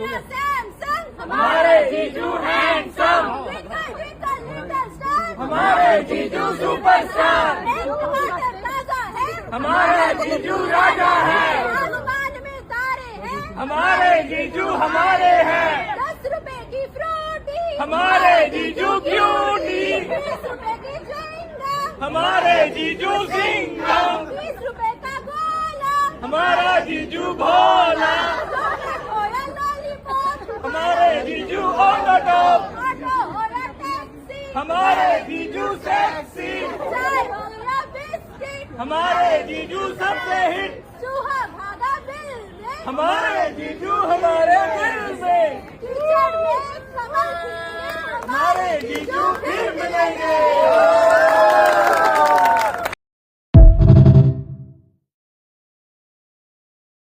Samsung हमारे जीजू handsome, हमारे जीजू सुपरस्टार, हमारा जीजू राजा है, आसमान में तारे हैं, हमारे जीजू हमारे हैं, 10 रुपए की फ्रूटी, हमारे जीजू क्यूटी, 20 रुपए की च्युइंगम, हमारे जीजू सिंघम, 20 रुपए का गोला, हमारा जीजू भोला, चॉकलेट हो या लॉलीपॉप, हमारे जीजू ऑटो टॉप, ऑटो हो या टैक्सी, हमारे जीजू सेक्सी, चाय हो या बिस्किट, हमारे जीजू सबसे हिट, चूहा भागा बिल में, हमारे जीजू हमारे दिल में, कीचड़ में कमल खिले, हमारे जीजू फिर मिलेंगे।